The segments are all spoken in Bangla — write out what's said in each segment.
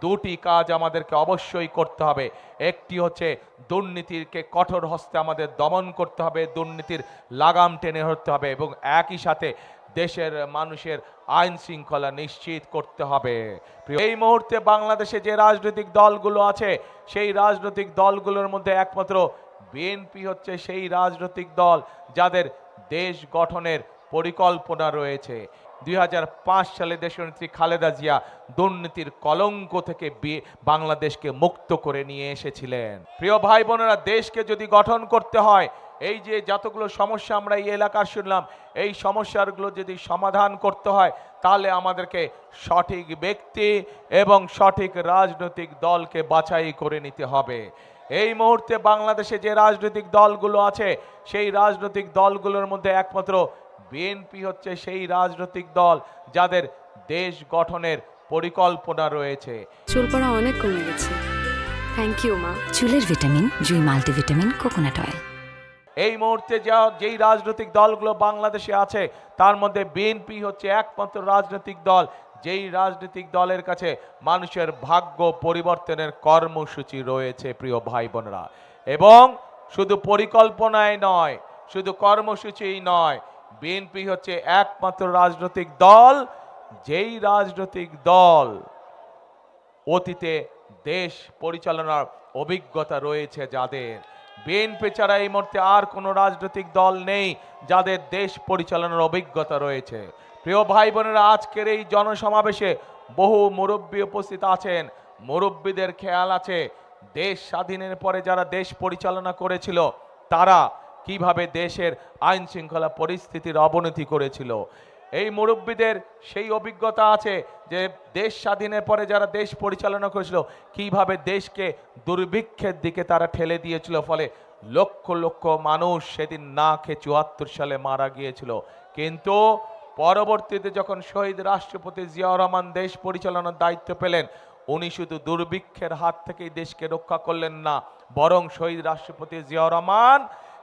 দুটি কাজ আমাদেরকে অবশ্যই করতে হবে। একটি হচ্ছে দুর্নীতিকে কঠোর হস্তে আমাদের দমন করতে হবে, দুর্নীতির লাগাম টেনে ধরতে হবে এবং একই সাথে দেশের মানুষের আইন শৃঙ্খলা নিশ্চিত করতে হবে। এই মুহূর্তে বাংলাদেশে যে রাজনৈতিক দলগুলো আছে সেই রাজনৈতিক দলগুলোর মধ্যে একমাত্র বিএনপি হচ্ছে সেই রাজনৈতিক দল যাদের দেশ গঠনের পরিকল্পনা রয়েছে। 2005 সালে দেশনেত্রী খালেদা জিয়া দুর্নীতির কলঙ্ক থেকে বাংলাদেশকে মুক্ত করে নিয়ে এসেছিলেন। প্রিয় ভাই বোনেরা, দেশকে যদি গঠন করতে হয়, এই যে যতগুলো সমস্যা আমরা এই এলাকার শুনলাম, এই সমস্যাগুলো যদি সমাধান করতে হয় তাহলে আমাদেরকে সঠিক ব্যক্তি এবং সঠিক রাজনৈতিক দলকে বাছাই করে নিতে হবে। এই মুহূর্তে বাংলাদেশে যে রাজনৈতিক দলগুলো আছে সেই রাজনৈতিক দলগুলোর মধ্যে একমাত্র বিএনপি হচ্ছে সেই রাজনৈতিক দল যাদের দেশ গঠনের পরিকল্পনা রয়েছে। চুল পড়া অনেক কমে গেছে। থ্যাংক ইউ মা। চুলের ভিটামিন জুই মাল্টিভিটামিন কোকোনাট অয়েল। এই মুহূর্তে যেই রাজনৈতিক দলগুলো বাংলাদেশে আছে তার মধ্যে বিএনপি হচ্ছে একমাত্র রাজনৈতিক দল যেই রাজনৈতিক দলের কাছে মানুষের ভাগ্য পরিবর্তনের কর্মসূচি রয়েছে। প্রিয় ভাই বোনেরা, এবং শুধু পরিকল্পনায় নয়, শুধু কর্মসূচিই নয়, বিএনপি হচ্ছে একমাত্র রাজনৈতিক দল যেই রাজনৈতিক দল অতীতে দেশ পরিচালনার অভিজ্ঞতা রয়েছে যাদের। বিএনপি ছাড়া এই মুহূর্তে আর কোনো রাজনৈতিক দল নেই যাদের দেশ পরিচালনার অভিজ্ঞতা রয়েছে। প্রিয় ভাই বোনেরা, আজকের এই জনসমাবেশে বহু মুরব্বী উপস্থিত আছেন। মুরব্বীদের খেয়াল আছে দেশ স্বাধীনের পরে যারা দেশ পরিচালনা করেছিল তারা কিভাবে দেশের আইন শৃঙ্খলা পরিস্থিতির অবনতি করেছিল। এই মুরব্বীদের সেই অভিজ্ঞতা আছে যে দেশ স্বাধীনের পরে যারা দেশ পরিচালনা করেছিল কিভাবে দেশকে দুর্ভিক্ষের দিকে তারা ঠেলে দিয়েছিল, ফলে লক্ষ লক্ষ মানুষ সেদিন না খেয়ে 74 সালে মারা গিয়েছিল। কিন্তু পরবর্তীতে যখন শহীদ রাষ্ট্রপতি জিয়াউর রহমান দেশ পরিচালনার দায়িত্ব পেলেন, উনি শুধু দুর্ভিক্ষের হাত থেকেই দেশকে রক্ষা করলেন না, বরং শহীদ রাষ্ট্রপতি জিয়াউর রহমান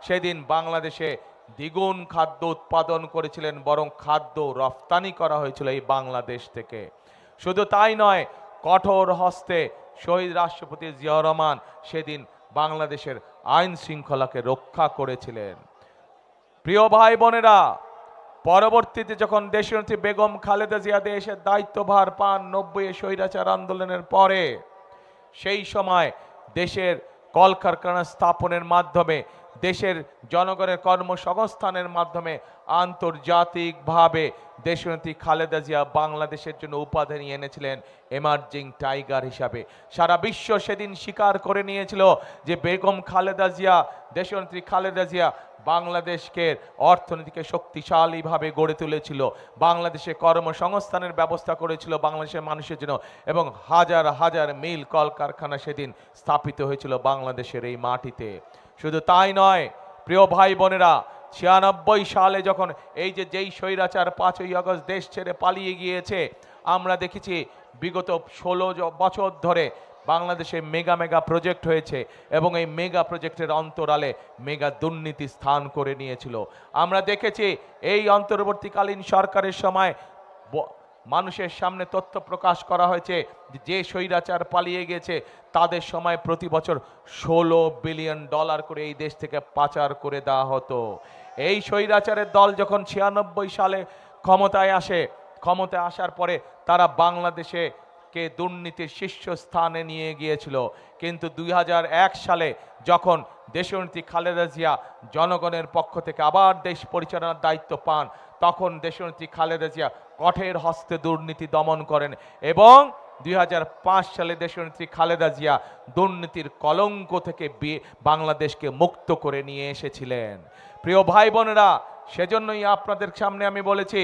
সেদিন বাংলাদেশে দ্বিগুণ খাদ্য উৎপাদন করেছিলেন, বরং খাদ্য রফতানি করা হয়েছিল এই বাংলাদেশ থেকে। শুধু তাই নয়, কঠোর হস্তে শহীদ রাষ্ট্রপতি জিয়াউর রহমান সেদিন বাংলাদেশের আইন শৃঙ্খলাকে রক্ষা করেছিলেন। প্রিয় ভাই বোনেরা, পরবর্তীতে যখন দেশনেত্রী বেগম খালেদা জিয়া দেশের দায়িত্বভার পান 90 স্বৈরাচার আন্দোলনের পরে, সেই সময় দেশের কলকারখানা স্থাপনের মাধ্যমে, দেশের জনগণের কর্মসংস্থানের মাধ্যমে আন্তর্জাতিকভাবে দেশনেত্রী খালেদা জিয়া বাংলাদেশের জন্য উপাধি নিয়ে এনেছিলেন এমার্জিং টাইগার হিসাবে। সারা বিশ্ব সেদিন স্বীকার করে নিয়েছিল যে বেগম খালেদা জিয়া, দেশনেত্রী খালেদা জিয়া বাংলাদেশকে অর্থনীতিকে শক্তিশালীভাবে গড়ে তুলেছিল, বাংলাদেশে কর্মসংস্থানের ব্যবস্থা করেছিল বাংলাদেশের মানুষের জন্য, এবং হাজার হাজার মিল কলকারখানা সেদিন স্থাপিত হয়েছিল বাংলাদেশের এই মাটিতে। শুধু তাই নয়, প্রিয় ভাই বোনেরা, 96 সালে যখন যেই স্বৈরাচার 5ই আগস্ট দেশ ছেড়ে পালিয়ে গিয়েছে, আমরা দেখেছি বিগত 16 বছর ধরে বাংলাদেশে মেগা মেগা প্রজেক্ট হয়েছে এবং এই মেগা প্রজেক্টের অন্তরালে মেগা দুর্নীতি স্থান করে নিয়েছিল। আমরা দেখেছি এই অন্তর্বর্তীকালীন সরকারের সময় মানুষের সামনে তথ্য প্রকাশ করা হয়েছে যে স্বৈরাচার পালিয়ে গেছে তাদের সময় প্রতি বছর $16 বিলিয়ন করে এই দেশ থেকে পাচার করে দেওয়া হতো। এই স্বৈরাচারের দল যখন 96 সালে ক্ষমতায় আসে, ক্ষমতায় আসার পরে তারা বাংলাদেশে কে দুর্নীতির শীর্ষস্থানে নিয়ে গিয়েছিল, কিন্তু 2001 সালে যখন দেশনেত্রী খালেদা জিয়া জনগণের পক্ষ থেকে আবার দেশ পরিচালনার দায়িত্ব পান, তখন দেশনেত্রী খালেদা জিয়া কঠোর হস্তে দুর্নীতি দমন করেন এবং 2005 সালে দেশনেত্রী খালেদা জিয়া দুর্নীতির কলঙ্ক থেকে বাংলাদেশকে মুক্ত করে নিয়ে এসেছিলেন। প্রিয় ভাই বোনেরা, সেজন্যই আপনাদের সামনে আমি বলেছি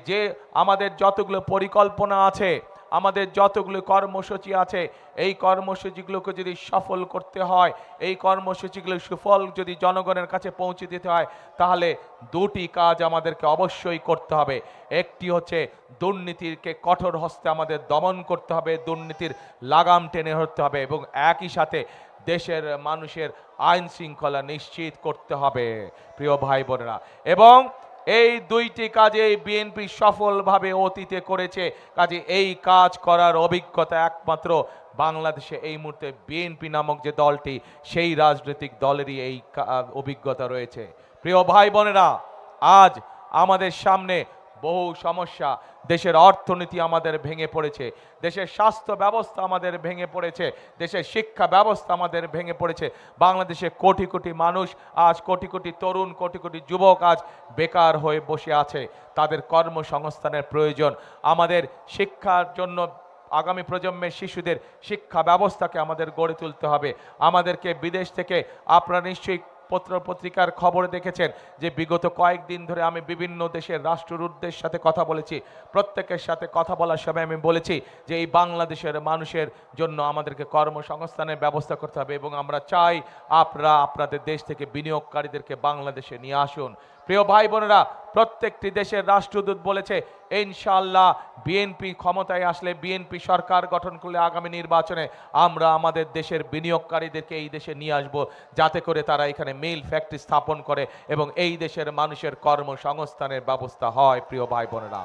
যে আমাদের যতগুলো পরিকল্পনা আছে, আমাদের যতগুলো কর্মসূচি আছে, এই কর্মসূচিগুলোকে যদি সফল করতে হয়, এই কর্মসূচিগুলো সুফল যদি জনগণের কাছে পৌঁছে দিতে হয়, তাহলে দুটি কাজ আমাদেরকে অবশ্যই করতে হবে। একটি হচ্ছে দুর্নীতিকে কঠোর হস্তে আমাদের দমন করতে হবে, দুর্নীতির লাগাম টেনে ধরতে হবে এবং একই সাথে দেশের মানুষের আইন শৃঙ্খলা নিশ্চিত করতে হবে। প্রিয় ভাই বোনেরা, এবং এই দুইটি কাজে বিএনপি সফলভাবে অতীতে করেছে। কাজে এই কাজ করার অভিজ্ঞতা একমাত্র বাংলাদেশে এই মুহূর্তে বিএনপি নামক যে দলটি, সেই রাজনৈতিক দলেরই এই অভিজ্ঞতা রয়েছে। প্রিয় ভাই বোনেরা, আজ আমাদের সামনে বহু সমস্যা। দেশের অর্থনীতি আমাদের ভেঙে পড়েছে, দেশের স্বাস্থ্য ব্যবস্থা আমাদের ভেঙে পড়েছে, দেশের শিক্ষা ব্যবস্থা আমাদের ভেঙে পড়েছে। বাংলাদেশে কোটি কোটি মানুষ আজ, কোটি কোটি তরুণ, কোটি কোটি যুবক আজ বেকার হয়ে বসে আছে। তাদের কর্মসংস্থানের প্রয়োজন। আমাদের শিক্ষার জন্য আগামী প্রজন্মের শিশুদের শিক্ষা ব্যবস্থাকে আমাদের গড়ে তুলতে হবে। আমাদেরকে বিদেশ থেকে, আপনারা নিশ্চয়ই পত্র পত্রিকার খবর দেখেছেন যে বিগত কয়েকদিন ধরে আমি বিভিন্ন দেশের রাষ্ট্রদূতদের সাথে কথা বলেছি। প্রত্যেকের সাথে কথা বলার সময় আমি বলেছি যে এই বাংলাদেশের মানুষের জন্য আমাদেরকে কর্মসংস্থানের ব্যবস্থা করতে হবে এবং আমরা চাই আপনারা আপনাদের দেশ থেকে বিনিয়োগকারীদেরকে বাংলাদেশে নিয়ে আসুন। প্রিয় ভাই বোনেরা, প্রত্যেকটি দেশের রাষ্ট্রদূত বলেছে ইনশাআল্লাহ বিএনপি ক্ষমতায় আসলে, বিএনপি সরকার গঠন করলে আগামী নির্বাচনে আমরা আমাদের দেশের বিনিয়োগকারীদেরকে এই দেশে নিয়ে আসব, যাতে করে তারা এখানে মিল ফ্যাক্টরি স্থাপন করে এবং এই দেশের মানুষের কর্মসংস্থানের ব্যবস্থা হয়। প্রিয় ভাই বোনেরা,